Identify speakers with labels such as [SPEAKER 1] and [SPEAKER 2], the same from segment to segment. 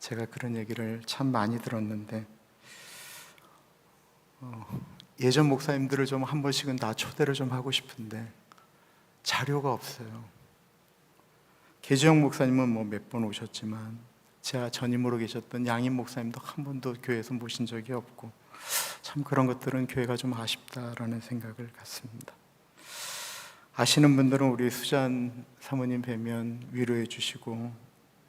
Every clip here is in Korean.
[SPEAKER 1] 제가 그런 얘기를 참 많이 들었는데 예전 목사님들을 좀 한 번씩은 다 초대를 좀 하고 싶은데 자료가 없어요. 계주영 목사님은 뭐 몇 번 오셨지만 제가 전임으로 계셨던 양임 목사님도 한 번도 교회에서 모신 적이 없고, 참 그런 것들은 교회가 좀 아쉽다라는 생각을 갖습니다. 아시는 분들은 우리 수잔 사모님 뵈면 위로해 주시고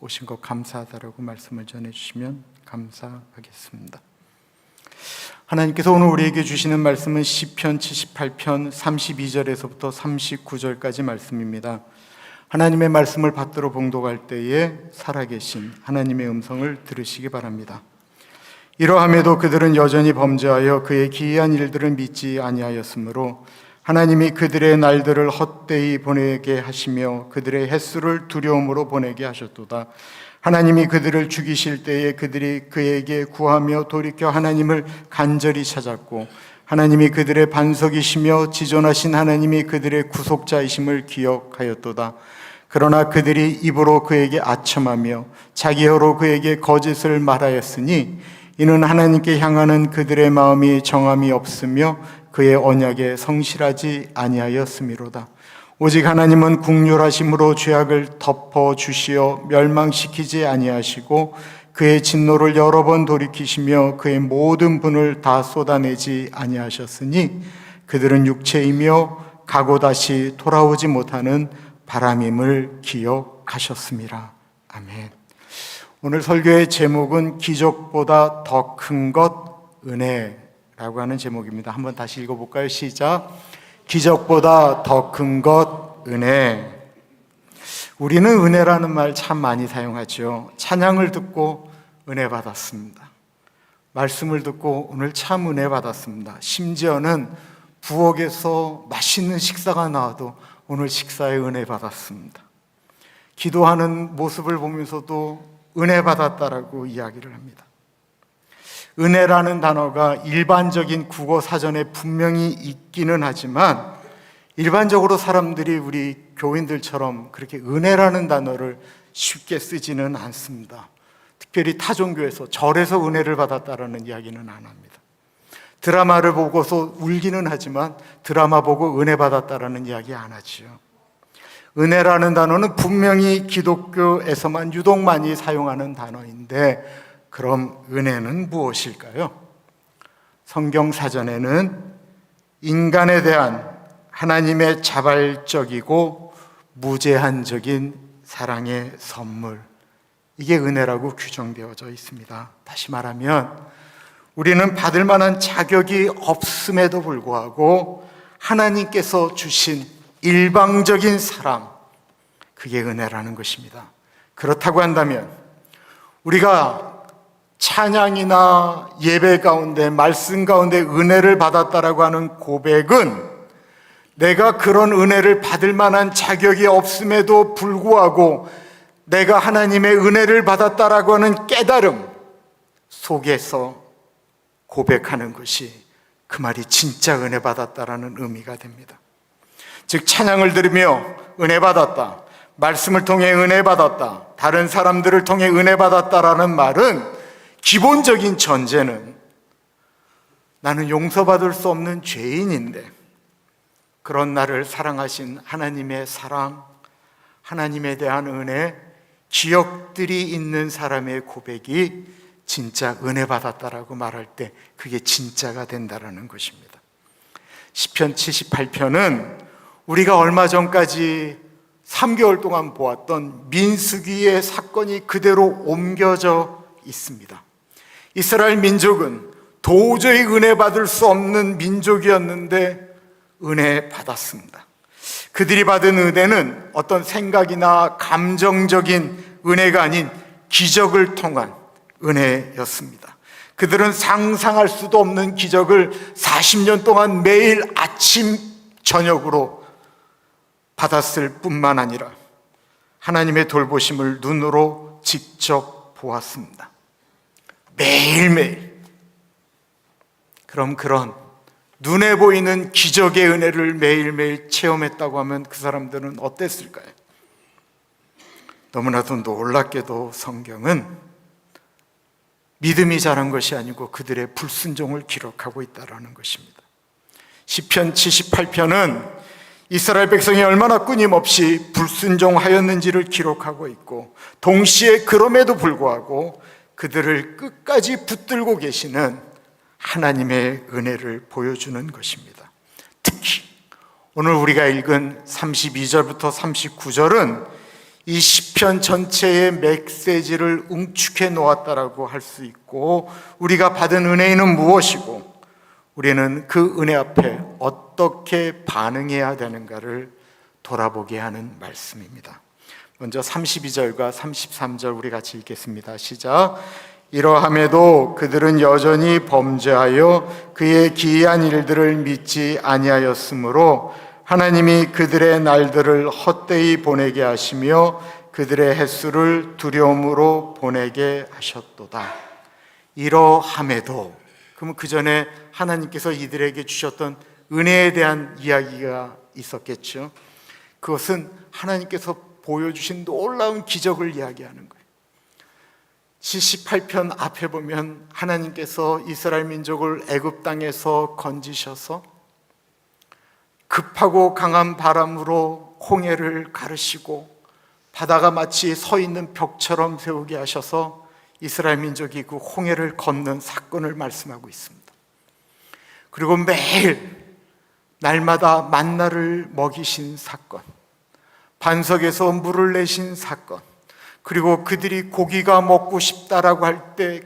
[SPEAKER 1] 오신 것 감사하다라고 말씀을 전해주시면 감사하겠습니다. 하나님께서 오늘 우리에게 주시는 말씀은 시편 78편 32절에서부터 39절까지 말씀입니다. 하나님의 말씀을 받들어 봉독할 때에 살아계신 하나님의 음성을 들으시기 바랍니다. 이러함에도 그들은 여전히 범죄하여 그의 기이한 일들을 믿지 아니하였으므로 하나님이 그들의 날들을 헛되이 보내게 하시며 그들의 햇수를 두려움으로 보내게 하셨도다. 하나님이 그들을 죽이실 때에 그들이 그에게 구하며 돌이켜 하나님을 간절히 찾았고, 하나님이 그들의 반석이시며 지존하신 하나님이 그들의 구속자이심을 기억하였도다. 그러나 그들이 입으로 그에게 아첨하며 자기 혀로 그에게 거짓을 말하였으니 이는 하나님께 향하는 그들의 마음이 정함이 없으며 그의 언약에 성실하지 아니하였음이로다. 오직 하나님은 긍휼하심으로 죄악을 덮어주시어 멸망시키지 아니하시고 그의 진노를 여러 번 돌이키시며 그의 모든 분을 다 쏟아내지 아니하셨으니 그들은 육체이며 가고 다시 돌아오지 못하는 바람임을 기억하셨습니다. 아멘. 오늘 설교의 제목은 기적보다 더 큰 것 은혜라고 하는 제목입니다. 한번 다시 읽어볼까요? 시작. 기적보다 더 큰 것 은혜. 우리는 은혜라는 말 참 많이 사용하죠. 찬양을 듣고 은혜 받았습니다. 말씀을 듣고 오늘 참 은혜 받았습니다. 심지어는 부엌에서 맛있는 식사가 나와도 오늘 식사에 은혜 받았습니다. 기도하는 모습을 보면서도 은혜 받았다라고 이야기를 합니다. 은혜라는 단어가 일반적인 국어 사전에 분명히 있기는 하지만 일반적으로 사람들이 우리 교인들처럼 그렇게 은혜라는 단어를 쉽게 쓰지는 않습니다. 특별히 타종교에서 절에서 은혜를 받았다라는 이야기는 안 합니다. 드라마를 보고서 울기는 하지만 드라마 보고 은혜 받았다라는 이야기 안 하지요. 은혜라는 단어는 분명히 기독교에서만 유독 많이 사용하는 단어인데, 그럼 은혜는 무엇일까요? 성경 사전에는 인간에 대한 하나님의 자발적이고 무제한적인 사랑의 선물, 이게 은혜라고 규정되어져 있습니다. 다시 말하면 우리는 받을 만한 자격이 없음에도 불구하고 하나님께서 주신 일방적인 사랑, 그게 은혜라는 것입니다. 그렇다고 한다면 우리가 찬양이나 예배 가운데 말씀 가운데 은혜를 받았다라고 하는 고백은 내가 그런 은혜를 받을 만한 자격이 없음에도 불구하고 내가 하나님의 은혜를 받았다라고 하는 깨달음 속에서 고백하는 것이 그 말이 진짜 은혜 받았다라는 의미가 됩니다. 즉 찬양을 들으며 은혜 받았다, 말씀을 통해 은혜 받았다, 다른 사람들을 통해 은혜 받았다라는 말은 기본적인 전제는 나는 용서받을 수 없는 죄인인데 그런 나를 사랑하신 하나님의 사랑, 하나님에 대한 은혜, 기억들이 있는 사람의 고백이 진짜 은혜 받았다라고 말할 때 그게 진짜가 된다라는 것입니다. 시편 78편은 우리가 얼마 전까지 3개월 동안 보았던 민수기의 사건이 그대로 옮겨져 있습니다. 이스라엘 민족은 도저히 은혜 받을 수 없는 민족이었는데 은혜 받았습니다. 그들이 받은 은혜는 어떤 생각이나 감정적인 은혜가 아닌 기적을 통한 은혜였습니다. 그들은 상상할 수도 없는 기적을 40년 동안 매일 아침 저녁으로 받았을 뿐만 아니라 하나님의 돌보심을 눈으로 직접 보았습니다. 매일매일. 그럼 그런 눈에 보이는 기적의 은혜를 매일매일 체험했다고 하면 그 사람들은 어땠을까요? 너무나도 놀랍게도 성경은 믿음이 자란 것이 아니고 그들의 불순종을 기록하고 있다는 것입니다. 시편 78편은 이스라엘 백성이 얼마나 끊임없이 불순종하였는지를 기록하고 있고, 동시에 그럼에도 불구하고 그들을 끝까지 붙들고 계시는 하나님의 은혜를 보여주는 것입니다. 특히 오늘 우리가 읽은 32절부터 39절은 이 시편 전체의 메시지를 응축해 놓았다라고 할 수 있고, 우리가 받은 은혜는 무엇이고 우리는 그 은혜 앞에 어떻게 반응해야 되는가를 돌아보게 하는 말씀입니다. 먼저 32절과 33절 우리 같이 읽겠습니다. 시작. 이러함에도 그들은 여전히 범죄하여 그의 기이한 일들을 믿지 아니하였으므로 하나님이 그들의 날들을 헛되이 보내게 하시며 그들의 횟수를 두려움으로 보내게 하셨도다. 이러함에도, 그러면 그 전에 하나님께서 이들에게 주셨던 은혜에 대한 이야기가 있었겠죠. 그것은 하나님께서 보여주신 놀라운 기적을 이야기하는 거예요. 78편 앞에 보면 하나님께서 이스라엘 민족을 애굽 땅에서 건지셔서 급하고 강한 바람으로 홍해를 가르시고 바다가 마치 서 있는 벽처럼 세우게 하셔서 이스라엘 민족이 그 홍해를 걷는 사건을 말씀하고 있습니다. 그리고 매일 날마다 만나를 먹이신 사건, 반석에서 물을 내신 사건, 그리고 그들이 고기가 먹고 싶다라고 할 때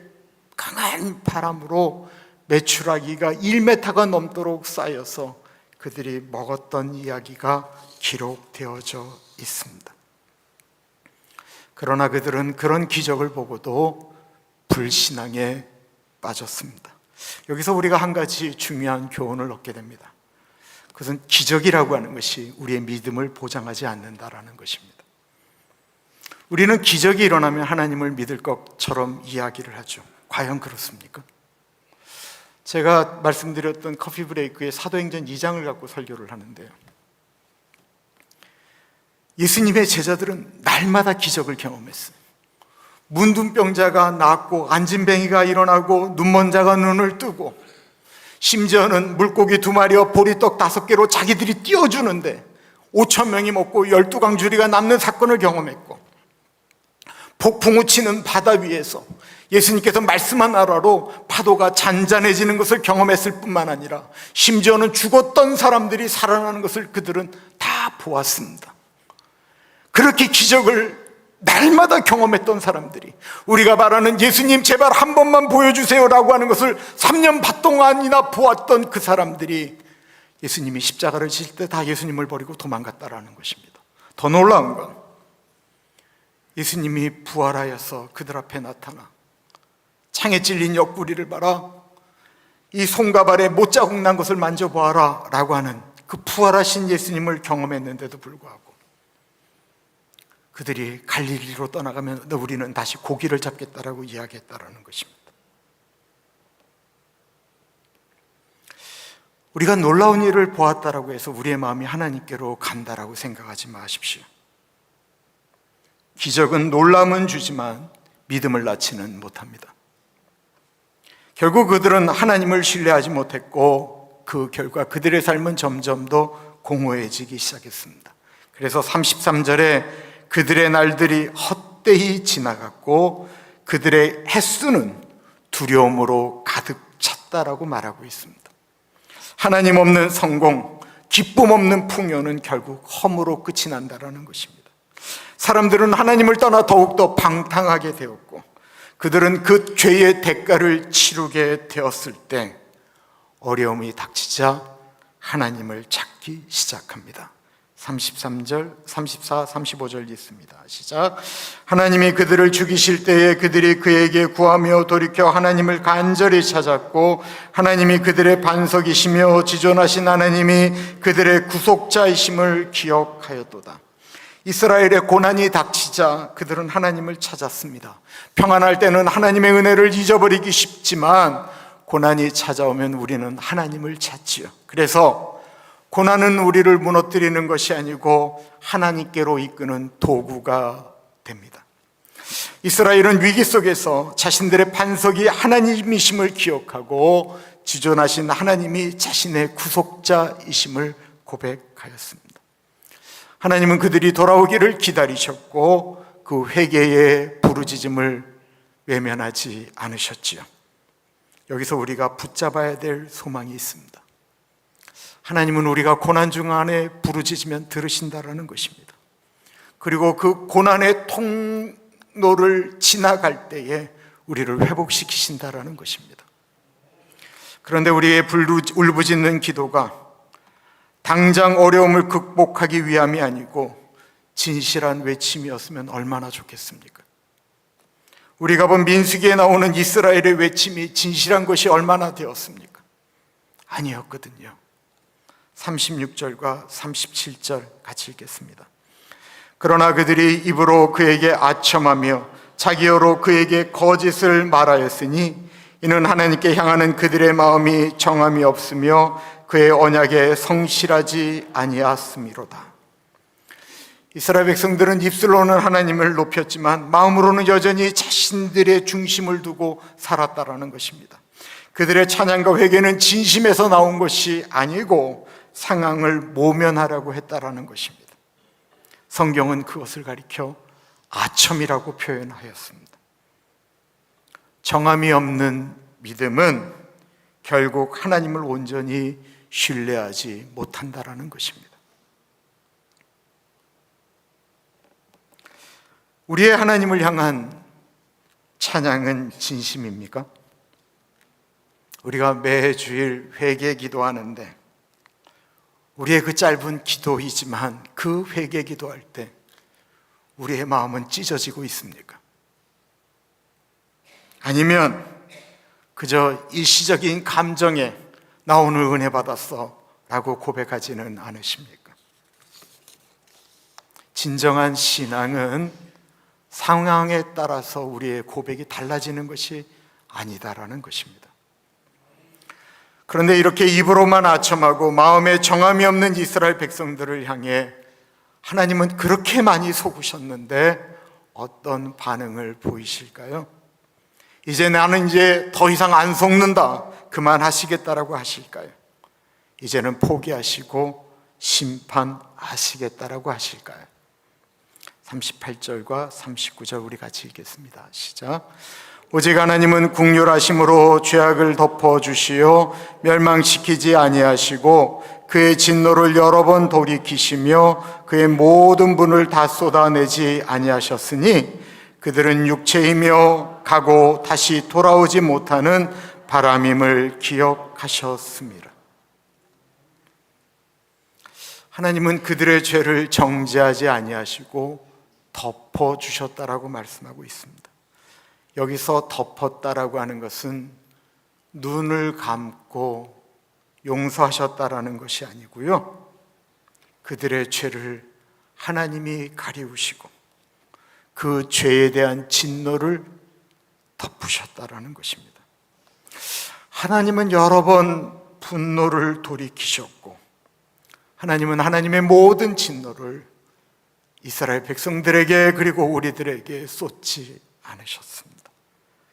[SPEAKER 1] 강한 바람으로 메추라기가 1m가 넘도록 쌓여서 그들이 먹었던 이야기가 기록되어져 있습니다. 그러나 그들은 그런 기적을 보고도 불신앙에 빠졌습니다. 여기서 우리가 한 가지 중요한 교훈을 얻게 됩니다. 그것은 기적이라고 하는 것이 우리의 믿음을 보장하지 않는다라는 것입니다. 우리는 기적이 일어나면 하나님을 믿을 것처럼 이야기를 하죠. 과연 그렇습니까? 제가 말씀드렸던 커피 브레이크의 사도행전 2장을 갖고 설교를 하는데요, 예수님의 제자들은 날마다 기적을 경험했어요. 문둥병자가 낫고 안진뱅이가 일어나고 눈먼 자가 눈을 뜨고, 심지어는 물고기 2마리와 보리떡 5개로 자기들이 띄워주는데 5,000명이 먹고 12강주리가 남는 사건을 경험했고, 폭풍우 치는 바다 위에서 예수님께서 말씀 하나로 파도가 잔잔해지는 것을 경험했을 뿐만 아니라 심지어는 죽었던 사람들이 살아나는 것을 그들은 다 보았습니다. 그렇게 기적을 날마다 경험했던 사람들이 우리가 말하는 예수님 제발 한 번만 보여주세요라고 하는 것을 3년 반 동안이나 보았던 그 사람들이 예수님이 십자가를 질 때 다 예수님을 버리고 도망갔다라는 것입니다. 더 놀라운 건 예수님이 부활하여서 그들 앞에 나타나 창에 찔린 옆구리를 봐라, 이 손과 발에 못자국 난 것을 만져보아라 라고 하는 그 부활하신 예수님을 경험했는데도 불구하고 그들이 갈릴리로 떠나가면 우리는 다시 고기를 잡겠다라고 이야기했다라는 것입니다. 우리가 놀라운 일을 보았다라고 해서 우리의 마음이 하나님께로 간다라고 생각하지 마십시오. 기적은 놀람은 주지만 믿음을 낳지는 못합니다. 결국 그들은 하나님을 신뢰하지 못했고 그 결과 그들의 삶은 점점 더 공허해지기 시작했습니다. 그래서 33절에 그들의 날들이 헛되이 지나갔고 그들의 횟수는 두려움으로 가득 찼다라고 말하고 있습니다. 하나님 없는 성공, 기쁨 없는 풍요는 결국 험으로 끝이 난다라는 것입니다. 사람들은 하나님을 떠나 더욱더 방탕하게 되었고 그들은 그 죄의 대가를 치르게 되었을 때 어려움이 닥치자 하나님을 찾기 시작합니다. 33절, 34, 35절 있습니다. 시작. 하나님이 그들을 죽이실 때에 그들이 그에게 구하며 돌이켜 하나님을 간절히 찾았고 하나님이 그들의 반석이시며 지존하신 하나님이 그들의 구속자이심을 기억하였도다. 이스라엘의 고난이 닥치자 그들은 하나님을 찾았습니다. 평안할 때는 하나님의 은혜를 잊어버리기 쉽지만 고난이 찾아오면 우리는 하나님을 찾지요. 그래서 고난은 우리를 무너뜨리는 것이 아니고 하나님께로 이끄는 도구가 됩니다. 이스라엘은 위기 속에서 자신들의 반석이 하나님이심을 기억하고 지존하신 하나님이 자신의 구속자이심을 고백하였습니다. 하나님은 그들이 돌아오기를 기다리셨고 그 회개의 부르짖음을 외면하지 않으셨지요. 여기서 우리가 붙잡아야 될 소망이 있습니다. 하나님은 우리가 고난 중 안에 부르짖으면 들으신다라는 것입니다. 그리고 그 고난의 통로를 지나갈 때에 우리를 회복시키신다라는 것입니다. 그런데 우리의 울부짖는 기도가 당장 어려움을 극복하기 위함이 아니고 진실한 외침이었으면 얼마나 좋겠습니까? 우리가 본 민수기에 나오는 이스라엘의 외침이 진실한 것이 얼마나 되었습니까? 아니었거든요. 36절과 37절 같이 읽겠습니다. 그러나 그들이 입으로 그에게 아첨하며 자기어로 그에게 거짓을 말하였으니 이는 하나님께 향하는 그들의 마음이 정함이 없으며 그의 언약에 성실하지 아니하였음이로다. 이스라엘 백성들은 입술로는 하나님을 높였지만 마음으로는 여전히 자신들의 중심을 두고 살았다라는 것입니다. 그들의 찬양과 회개는 진심에서 나온 것이 아니고 상황을 모면하라고 했다라는 것입니다. 성경은 그것을 가리켜 아첨이라고 표현하였습니다. 정함이 없는 믿음은 결국 하나님을 온전히 신뢰하지 못한다라는 것입니다. 우리의 하나님을 향한 찬양은 진심입니까? 우리가 매주일 회개 기도하는데 우리의 그 짧은 기도이지만 그 회개 기도할 때 우리의 마음은 찢어지고 있습니까? 아니면 그저 일시적인 감정에 나 오늘 은혜 받았어 라고 고백하지는 않으십니까? 진정한 신앙은 상황에 따라서 우리의 고백이 달라지는 것이 아니다라는 것입니다. 그런데 이렇게 입으로만 아첨하고 마음에 정함이 없는 이스라엘 백성들을 향해 하나님은 그렇게 많이 속으셨는데 어떤 반응을 보이실까요? 나는 이제 더 이상 안 속는다, 그만하시겠다라고 하실까요? 이제는 포기하시고 심판하시겠다라고 하실까요? 38절과 39절 우리 같이 읽겠습니다. 시작. 오직 하나님은 긍휼하심으로 죄악을 덮어주시어 멸망시키지 아니하시고 그의 진노를 여러 번 돌이키시며 그의 모든 분을 다 쏟아내지 아니하셨으니 그들은 육체이며 가고 다시 돌아오지 못하는 바람임을 기억하셨습니다. 하나님은 그들의 죄를 정죄하지 아니하시고 덮어주셨다라고 말씀하고 있습니다. 여기서 덮었다라고 하는 것은 눈을 감고 용서하셨다라는 것이 아니고요, 그들의 죄를 하나님이 가리우시고 그 죄에 대한 진노를 덮으셨다라는 것입니다. 하나님은 여러 번 분노를 돌이키셨고 하나님은 하나님의 모든 진노를 이스라엘 백성들에게 그리고 우리들에게 쏟지 않으셨습니다.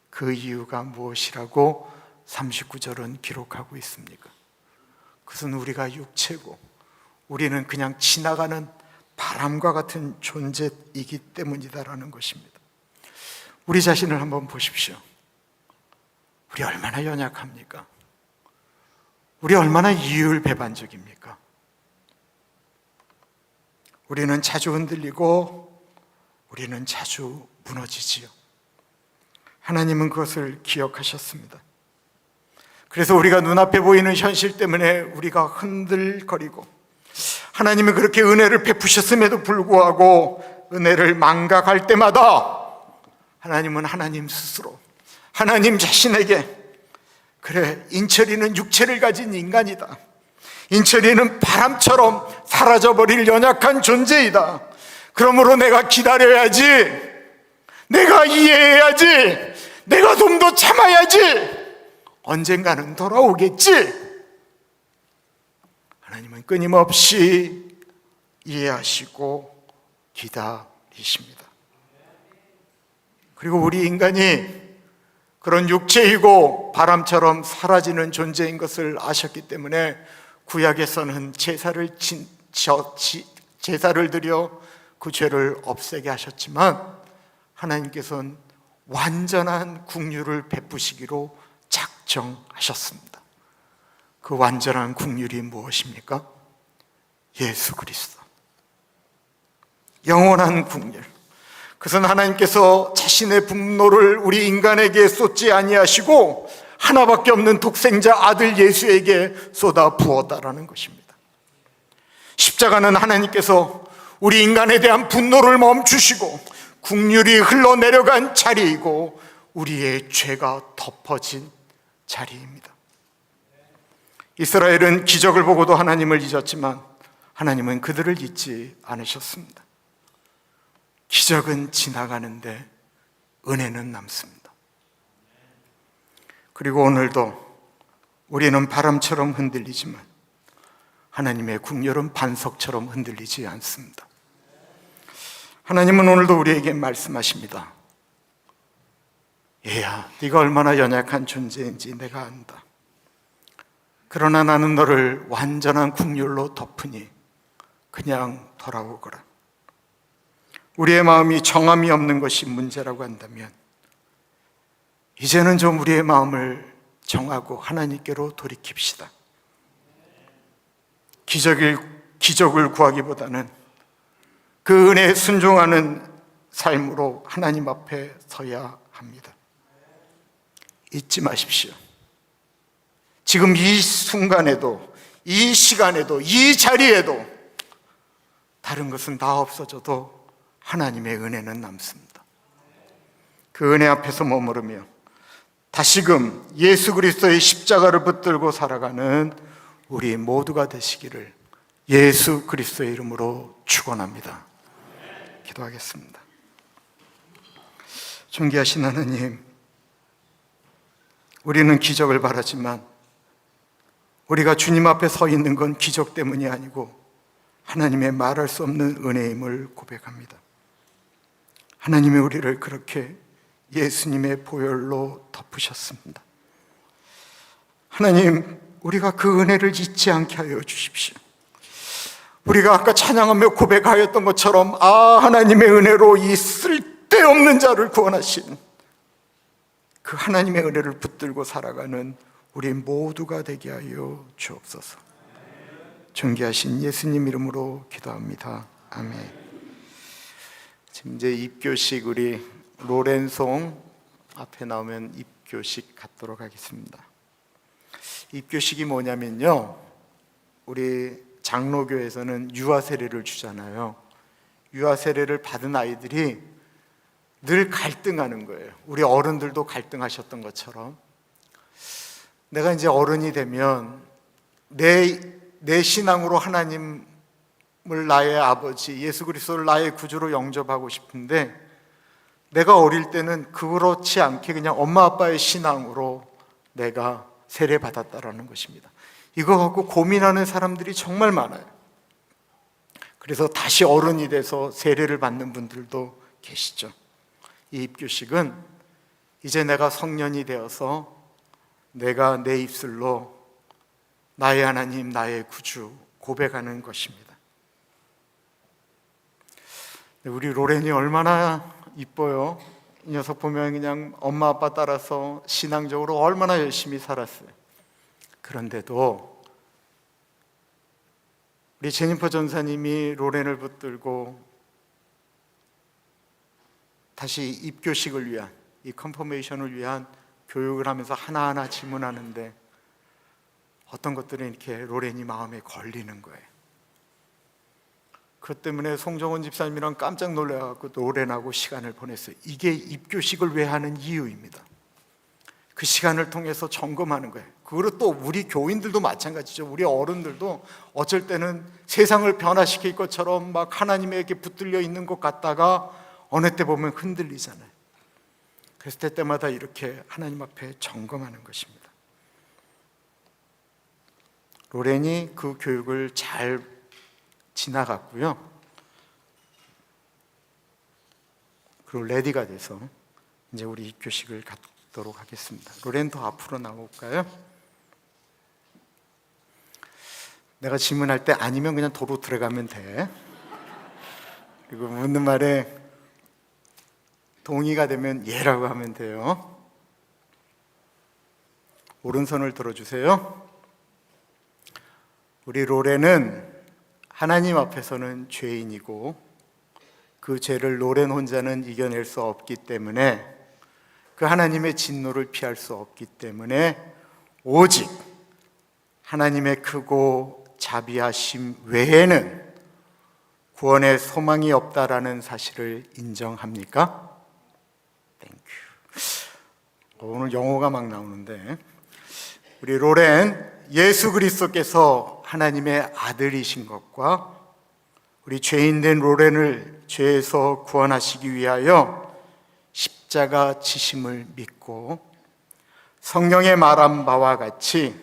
[SPEAKER 1] 그 이유가 무엇이라고 39절은 기록하고 있습니까? 그것은 우리가 육체고 우리는 그냥 지나가는 바람과 같은 존재이기 때문이다라는 것입니다. 우리 자신을 한번 보십시오. 우리 얼마나 연약합니까? 우리 얼마나 이율배반적입니까? 우리는 자주 흔들리고 우리는 자주 무너지지요. 하나님은 그것을 기억하셨습니다. 그래서 우리가 눈앞에 보이는 현실 때문에 우리가 흔들거리고 하나님은 그렇게 은혜를 베푸셨음에도 불구하고 은혜를 망각할 때마다 하나님은 하나님 스스로 하나님 자신에게 그래, 인철이는 육체를 가진 인간이다, 인철이는 바람처럼 사라져버릴 연약한 존재이다, 그러므로 내가 기다려야지, 내가 이해해야지, 내가 좀 더 참아야지, 언젠가는 돌아오겠지. 하나님은 끊임없이 이해하시고 기다리십니다. 그리고 우리 인간이 그런 육체이고 바람처럼 사라지는 존재인 것을 아셨기 때문에 구약에서는 제사를 드려 그 죄를 없애게 하셨지만, 하나님께서는 완전한 긍휼을 베푸시기로 작정하셨습니다. 그 완전한 긍휼이 무엇입니까? 예수 그리스도. 영원한 긍휼. 그것은 하나님께서 자신의 분노를 우리 인간에게 쏟지 아니하시고 하나밖에 없는 독생자 아들 예수에게 쏟아 부었다라는 것입니다. 십자가는 하나님께서 우리 인간에 대한 분노를 멈추시고 긍휼이 흘러내려간 자리이고 우리의 죄가 덮어진 자리입니다. 이스라엘은 기적을 보고도 하나님을 잊었지만 하나님은 그들을 잊지 않으셨습니다. 기적은 지나가는데 은혜는 남습니다. 그리고 오늘도 우리는 바람처럼 흔들리지만 하나님의 긍휼은 반석처럼 흔들리지 않습니다. 하나님은 오늘도 우리에게 말씀하십니다. 얘야, 네가 얼마나 연약한 존재인지 내가 안다. 그러나 나는 너를 완전한 긍휼로 덮으니 그냥 돌아오거라. 우리의 마음이 정함이 없는 것이 문제라고 한다면 이제는 좀 우리의 마음을 정하고 하나님께로 돌이킵시다. 기적을 구하기보다는 그 은혜에 순종하는 삶으로 하나님 앞에 서야 합니다. 잊지 마십시오. 지금 이 순간에도, 이 시간에도, 이 자리에도 다른 것은 다 없어져도 하나님의 은혜는 남습니다. 그 은혜 앞에서 머무르며 다시금 예수 그리스도의 십자가를 붙들고 살아가는 우리 모두가 되시기를 예수 그리스도의 이름으로 축원합니다. 기도하겠습니다. 존귀하신 하나님, 우리는 기적을 바라지만 우리가 주님 앞에 서 있는 건 기적 때문이 아니고 하나님의 말할 수 없는 은혜임을 고백합니다. 하나님이 우리를 그렇게 예수님의 보혈로 덮으셨습니다. 하나님, 우리가 그 은혜를 잊지 않게 하여 주십시오. 우리가 아까 찬양하며 고백하였던 것처럼 하나님의 은혜로 이 쓸데없는 자를 구원하신 그 하나님의 은혜를 붙들고 살아가는 우리 모두가 되게 하여 주옵소서. 존귀하신 예수님 이름으로 기도합니다. 아멘. 지금 이제 입교식, 우리 로렌송 앞에 나오면 입교식 갖도록 하겠습니다. 입교식이 뭐냐면요, 우리 장로교에서는 유아 세례를 주잖아요. 유아 세례를 받은 아이들이 늘 갈등하는 거예요. 우리 어른들도 갈등하셨던 것처럼 내가 이제 어른이 되면 내 신앙으로 하나님을 나의 아버지 예수 그리스도를 나의 구주로 영접하고 싶은데 내가 어릴 때는 그렇지 않게 그냥 엄마 아빠의 신앙으로 내가 세례받았다라는 것입니다. 이거 갖고 고민하는 사람들이 정말 많아요. 그래서 다시 어른이 돼서 세례를 받는 분들도 계시죠. 이 입교식은 이제 내가 성년이 되어서 내가 내 입술로 나의 하나님, 나의 구주 고백하는 것입니다. 우리 로렌이 얼마나 이뻐요. 이 녀석 보면 그냥 엄마 아빠 따라서 신앙적으로 얼마나 열심히 살았어요. 그런데도 우리 제니퍼 전사님이 로렌을 붙들고 다시 입교식을 위한, 이 컨퍼메이션을 위한 교육을 하면서 하나하나 질문하는데 어떤 것들은 이렇게 로렌이 마음에 걸리는 거예요. 그것 때문에 송정원 집사님이랑 깜짝 놀라갖고 로렌하고 시간을 보냈어요. 이게 입교식을 왜 하는 이유입니다. 그 시간을 통해서 점검하는 거예요. 그리고 또 우리 교인들도 마찬가지죠. 우리 어른들도 어쩔 때는 세상을 변화시킬 것처럼 막 하나님에게 붙들려 있는 것 같다가 어느 때 보면 흔들리잖아요. 그랬을 때마다 이렇게 하나님 앞에 점검하는 것입니다. 로렌이 그 교육을 잘 지나갔고요. 그리고 레디가 돼서 이제 우리 입교식을 갖도록 하겠습니다. 로렌 더 앞으로 나올까요? 내가 질문할 때 아니면 그냥 도로 들어가면 돼. 그리고 묻는 말에 동의가 되면 예라고 하면 돼요. 오른손을 들어주세요. 우리 로렌은 하나님 앞에서는 죄인이고 그 죄를 로렌 혼자는 이겨낼 수 없기 때문에, 그 하나님의 진노를 피할 수 없기 때문에 오직 하나님의 크고 자비하심 외에는 구원의 소망이 없다라는 사실을 인정합니까? 땡큐. 오늘 영어가 막 나오는데, 우리 로렌, 예수 그리스도께서 하나님의 아들이신 것과 우리 죄인된 로렌을 죄에서 구원하시기 위하여 십자가 지심을 믿고 성경에 말한 바와 같이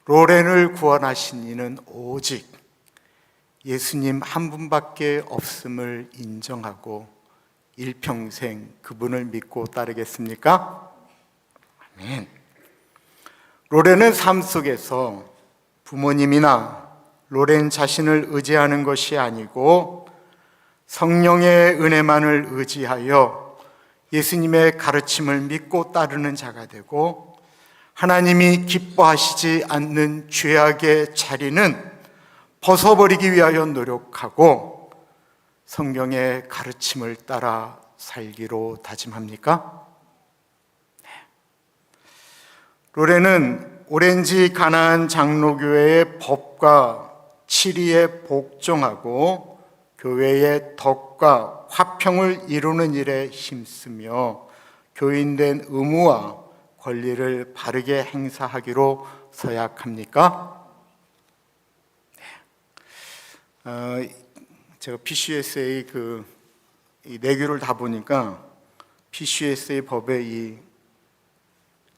[SPEAKER 1] 로렌을 구원하신 이는 오직 예수님 한 분밖에 없음을 인정하고 일평생 그분을 믿고 따르겠습니까? 아멘. 로렌은 삶 속에서 부모님이나 로렌 자신을 의지하는 것이 아니고 성령의 은혜만을 의지하여 예수님의 가르침을 믿고 따르는 자가 되고, 하나님이 기뻐하시지 않는 죄악의 자리는 벗어버리기 위하여 노력하고 성경의 가르침을 따라 살기로 다짐합니까? 네. 로렌은 오렌지 가나안 장로교회의 법과 치리에 복종하고 교회의 덕과 화평을 이루는 일에 힘쓰며 교인된 의무와 권리를 바르게 행사하기로 서약합니까? 제가 PCUSA 이 내규를 다 보니까 PCUSA 법의 이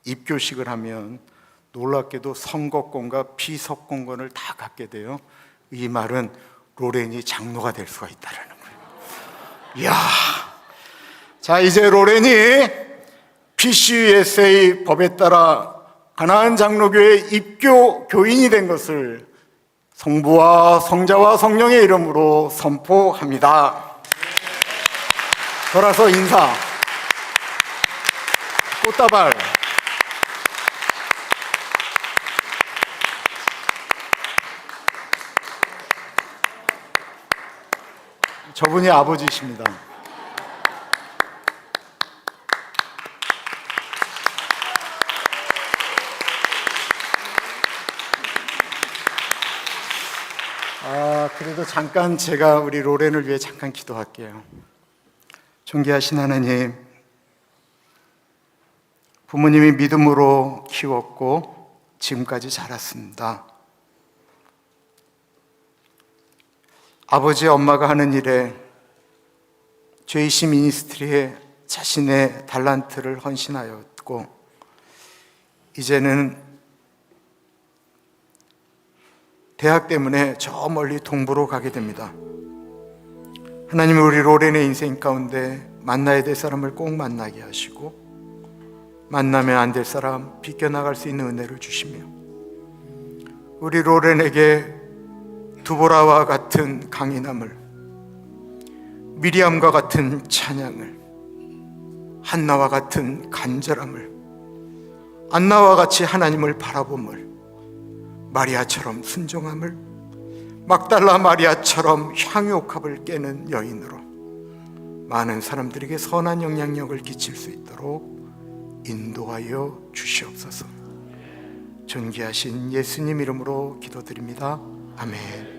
[SPEAKER 1] 입교식을 하면 놀랍게도 선거권과 피석권을 다 갖게 돼요. 이 말은 로렌이 장로가 될 수가 있다는 거예요. 이야, 자, 이제 로렌이 PCUSA 법에 따라 가나안 장로교회 입교 교인이 된 것을 성부와 성자와 성령의 이름으로 선포합니다. 돌아서 인사. 꽃다발. 저분이 아버지십니다. 그래도 잠깐 제가 우리 로렌을 위해 잠깐 기도할게요. 존귀하신 하나님, 부모님이 믿음으로 키웠고 지금까지 자랐습니다. 아버지, 엄마가 하는 일에 JC 미니스트리에 자신의 달란트를 헌신하였고, 이제는 대학 때문에 저 멀리 동부로 가게 됩니다. 하나님은 우리 로렌의 인생 가운데 만나야 될 사람을 꼭 만나게 하시고, 만나면 안 될 사람 비껴나갈 수 있는 은혜를 주시며, 우리 로렌에게 두보라와 같은 강인함을, 미리암과 같은 찬양을, 한나와 같은 간절함을, 안나와 같이 하나님을 바라봄을, 마리아처럼 순종함을, 막달라 마리아처럼 향유옥합을 깨는 여인으로 많은 사람들에게 선한 영향력을 끼칠 수 있도록 인도하여 주시옵소서. 존귀하신 예수님 이름으로 기도드립니다. 아멘.